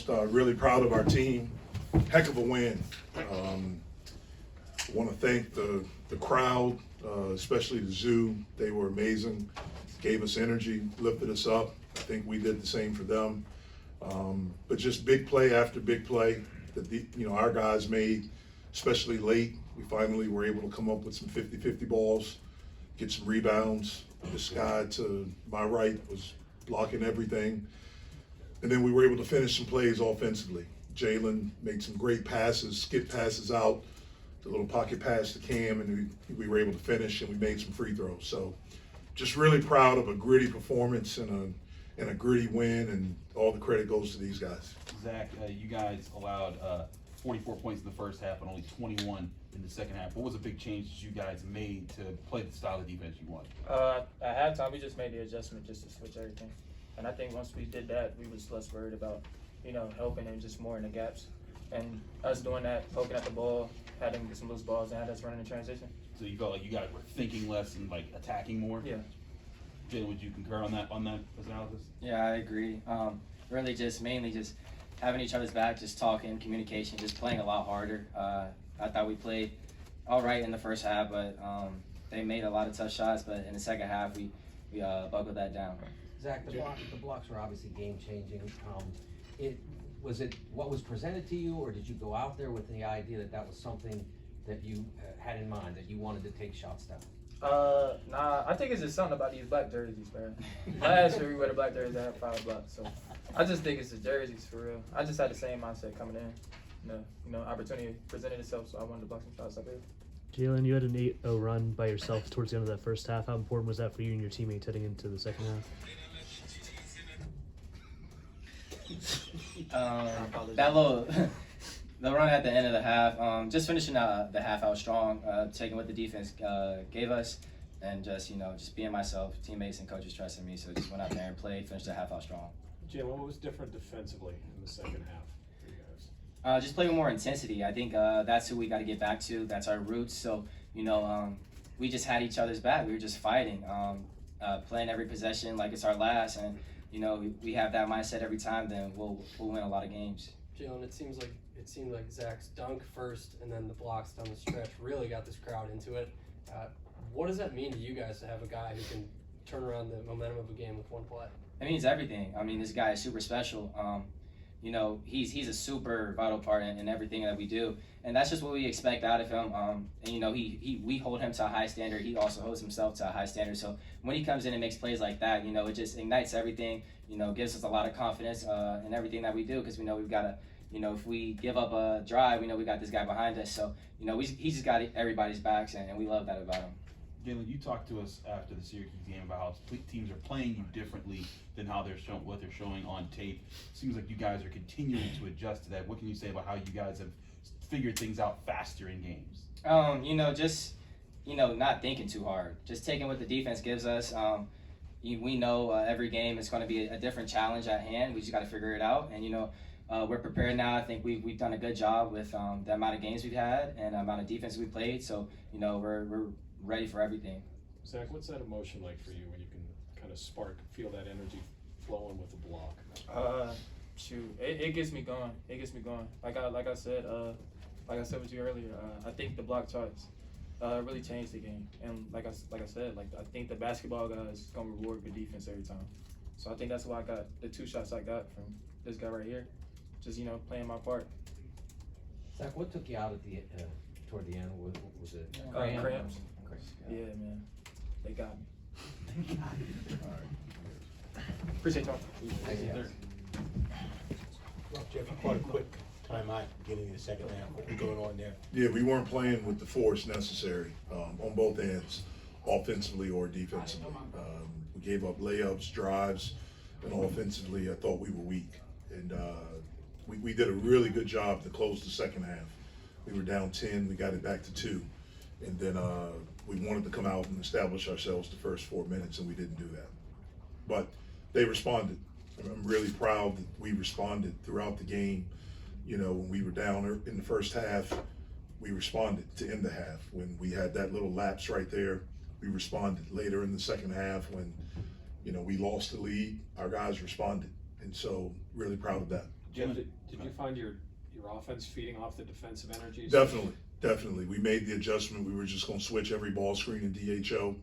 Just really proud of our team. Heck of a win. I want to thank the crowd, especially the zoo. They were amazing. Gave us energy, lifted us up. I think we did the same for them. But just big play after big play that our guys made, especially late. We finally were able to come up with some 50-50 balls, get some rebounds. This guy to my right was blocking everything. And then we were able to finish some plays offensively. Jaland made some great passes, skip passes out, the little pocket pass to Cam, and we were able to finish, and we made some free throws. So just really proud of a gritty performance and a gritty win, and all the credit goes to these guys. Zach, you guys allowed 44 points in the first half and only 21 in the second half. What was a big change that you guys made to play the style of defense you wanted? At halftime, we just made the adjustment just to switch everything. And I think once we did that, we was less worried about, helping and just more in the gaps. And us doing that, poking at the ball, had them get some loose balls, and had us running in transition. So you felt like you guys were thinking less and attacking more? Yeah. Jalen, would you concur on that analysis? Yeah, I agree. Really mainly just having each other's back, just talking, communication, just playing a lot harder. I thought we played all right in the first half, but they made a lot of tough shots. But in the second half, we buckled that down. Zach, the blocks were obviously game-changing. Was it what was presented to you, or did you go out there with the idea that was something that you had in mind, that you wanted to take shots down? Nah, I think it's just something about these black jerseys, man. Last year we wear the black jerseys that have 5 blocks, so I just think it's the jerseys for real. I just had the same mindset coming in. Opportunity presented itself, so I wanted to block some shots up here. Jaland, you had an 8-0 run by yourself towards the end of that first half. How important was that for you and your teammates heading into the second half? The run at the end of the half, just finishing the half out strong, taking what the defense gave us, and just being myself. Teammates and coaches trusted me, so just went out there and played, finished the half out strong. Jalen, what was different defensively in the second half for you guys? Just play with more intensity. I think that's who we got to get back to. That's our roots. So we just had each other's back. We were just fighting, playing every possession like it's our last, and we have that mindset every time. Then we'll win a lot of games. Jalen, it seemed like Zach's dunk first and then the blocks down the stretch really got this crowd into it. What does that mean to you guys to have a guy who can turn around the momentum of a game with one play? It means everything. I mean, this guy is super special. He's a super vital part in everything that we do, and that's just what we expect out of him. We hold him to a high standard. He also holds himself to a high standard. So when he comes in and makes plays like that, it just ignites everything. Gives us a lot of confidence in everything that we do, because we know we've got to. If we give up a drive, we know we got this guy behind us. So he's just got everybody's backs, and we love that about him. Jalen, you talked to us after the Syracuse game about how teams are playing you differently than how what they're showing on tape. Seems like you guys are continuing to adjust to that. What can you say about how you guys have figured things out faster in games? Not thinking too hard. Just taking what the defense gives us. We know every game is going to be a different challenge at hand. We just got to figure it out. And we're prepared now. I think we've done a good job with the amount of games we've had and the amount of defense we played. So we're ready for everything. Zach, what's that emotion like for you when you can kind of feel that energy flowing with the block? It gets me going. It gets me going. Like I said with you earlier, I think the block charts really changed the game. And like I said, I think the basketball guy is gonna reward good defense every time. So I think that's why I got the 2 shots I got from this guy right here. Just playing my part. Zach, what took you out toward the end? Was it cramps? Yeah, man. They got me. All right. Appreciate y'all. Thank you. Well, Jeff, you caught a quick timeout beginning of the second half. What was going on there? Yeah, we weren't playing with the force necessary on both ends, offensively or defensively. We gave up layups, drives, and offensively I thought we were weak. And we did a really good job to close the second half. We were down 10, we got it back to 2. And then we wanted to come out and establish ourselves the first 4 minutes, and we didn't do that. But they responded. I'm really proud that we responded throughout the game. When we were down in the first half, we responded to end the half. When we had that little lapse right there, we responded. Later in the second half, when we lost the lead, our guys responded. And so really proud of that. Jeff, Jalen, did you find your offense feeding off the defensive energies? Definitely. We made the adjustment. We were just going to switch every ball screen in DHO.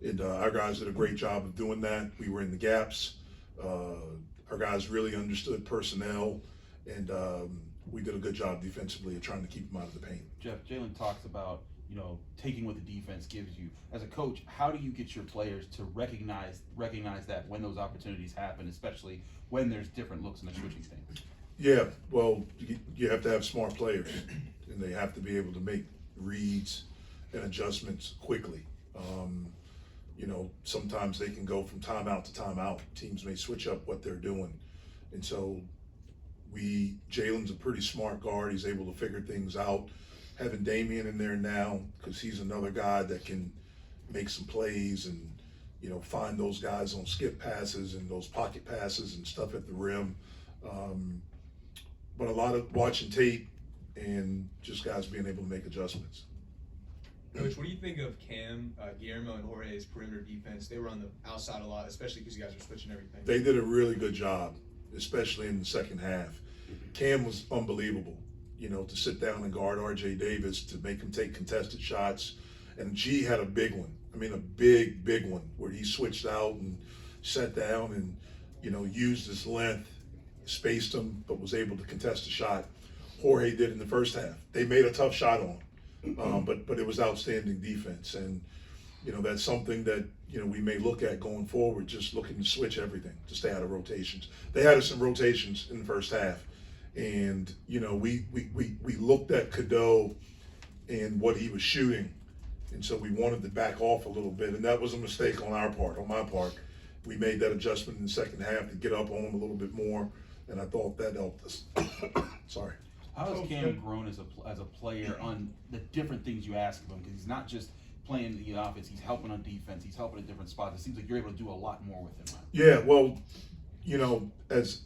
And our guys did a great job of doing that. We were in the gaps. Our guys really understood personnel, and we did a good job defensively of trying to keep them out of the paint. Jeff, Jalen talks about, taking what the defense gives you. As a coach, how do you get your players to recognize that when those opportunities happen, especially when there's different looks in the switching stance? Yeah, well, you have to have smart players, and they have to be able to make reads and adjustments quickly. Sometimes they can go from timeout to timeout. Teams may switch up what they're doing. And so Jalen's a pretty smart guard. He's able to figure things out. Having Damian in there now, because he's another guy that can make some plays and, find those guys on skip passes and those pocket passes and stuff at the rim. But a lot of watching tape and just guys being able to make adjustments. Coach, what do you think of Cam, Guillermo, and Jorge's perimeter defense? They were on the outside a lot, especially because you guys were switching everything. They did a really good job, especially in the second half. Cam was unbelievable, to sit down and guard R.J. Davis, to make him take contested shots. And G had a big one. I mean, a big one where he switched out and sat down and, used his length, spaced him, but was able to contest a shot. Jorge did in the first half. They made a tough shot on him, but it was outstanding defense. And, that's something that, we may look at going forward, just looking to switch everything, to stay out of rotations. They had us some rotations in the first half. And, we looked at Cadeau and what he was shooting. And so we wanted to back off a little bit. And that was a mistake on my part. We made that adjustment in the second half to get up on him a little bit more. And I thought that helped us. Sorry. How has Cam grown as a player on the different things you ask of him? Because he's not just playing the offense, he's helping on defense, he's helping at different spots. It seems like you're able to do a lot more with him. Yeah, well, as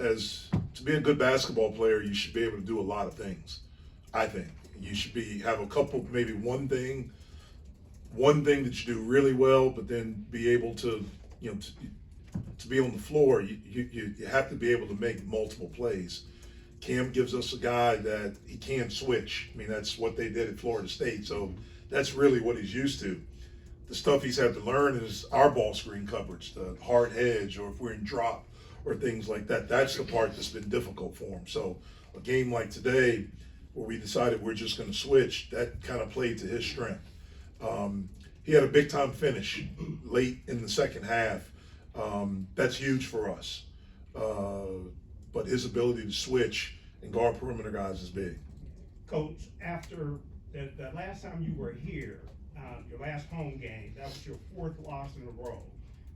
to be a good basketball player, you should be able to do a lot of things. I think you should have a couple, maybe one thing that you do really well, but then be able to, to be on the floor, you have to be able to make multiple plays. Cam gives us a guy that he can switch. I mean, that's what they did at Florida State, so that's really what he's used to. The stuff he's had to learn is our ball screen coverage, the hard hedge, or if we're in drop or things like that. That's the part that's been difficult for him. So a game like today, where we decided we're just going to switch, that kind of played to his strength. He had a big time finish late in the second half. That's huge for us. But his ability to switch and guard perimeter guys is big. Coach, after the last time you were here, your last home game, that was your fourth loss in a row.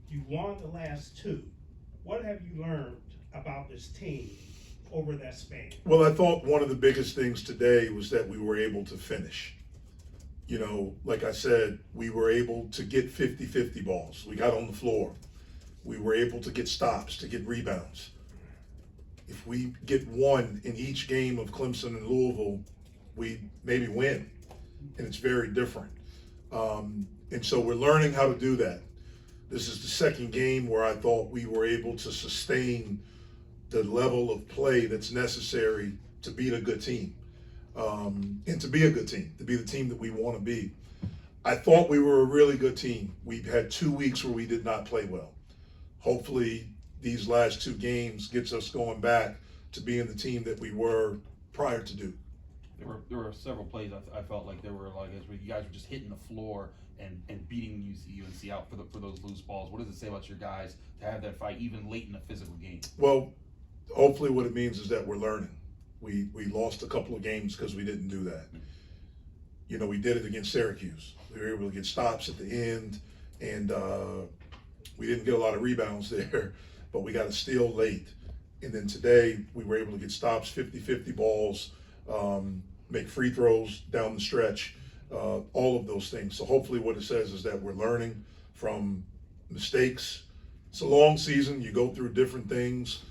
You won the last two. What have you learned about this team over that span? Well, I thought one of the biggest things today was that we were able to finish. Like I said, we were able to get 50-50 balls. We got on the floor. We were able to get stops, to get rebounds. If we get one in each game of Clemson and Louisville, we maybe win. And it's very different. And so we're learning how to do that. This is the second game where I thought we were able to sustain the level of play that's necessary to beat a good team. And to be a good team, to be the team that we want to be. I thought we were a really good team. We've had 2 weeks where we did not play well. Hopefully these last two games gets us going back to being the team that we were prior to Duke. There were several plays I felt like there were where you guys were just hitting the floor and beating UNC out for those loose balls. What does it say about your guys to have that fight even late in a physical game? Well, hopefully what it means is that we're learning. We lost a couple of games because we didn't do that. We did it against Syracuse. We were able to get stops at the end, and we didn't get a lot of rebounds there, but we got a steal late. And then today we were able to get stops, 50-50 balls, make free throws down the stretch, all of those things. So hopefully what it says is that we're learning from mistakes. It's a long season. You go through different things.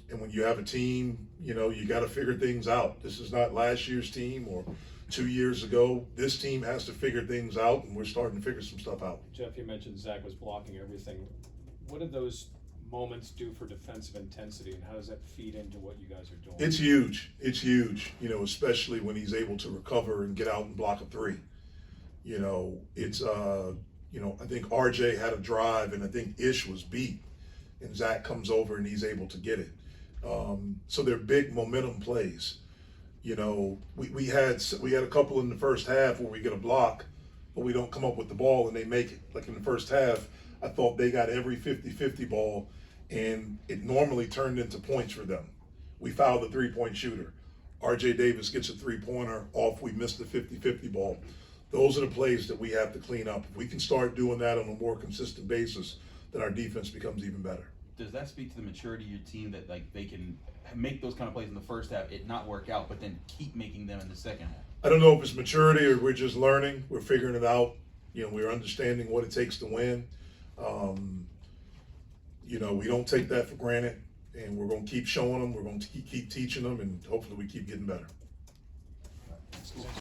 And when you have a team, you got to figure things out. This is not last year's team or 2 years ago. This team has to figure things out, and we're starting to figure some stuff out. Jeff, you mentioned Zack was blocking everything. What did those moments do for defensive intensity, and how does that feed into what you guys are doing? It's huge. It's huge, you know, especially when he's able to recover and get out and block a three. You know, it's, you know, I think RJ had a drive and I think Ish was beat and Zack comes over and he's able to get it. So they're big momentum plays. You know, we had a couple in the first half where we get a block, but we don't come up with the ball and they make it. Like in the first half, I thought they got every 50-50 ball and it normally turned into points for them. We fouled the 3-point shooter. RJ Davis gets a 3-pointer off, we missed the 50-50 ball. Those are the plays that we have to clean up. If we can start doing that on a more consistent basis, then our defense becomes even better. Does that speak to the maturity of your team that like they can make those kind of plays in the first half, it not work out, but then keep making them in the second half? I don't know if it's maturity or we're just learning. We're figuring it out. You know, we're understanding what it takes to win. You know, we don't take that for granted, and we're going to keep showing them. We're going to keep teaching them, and hopefully we keep getting better.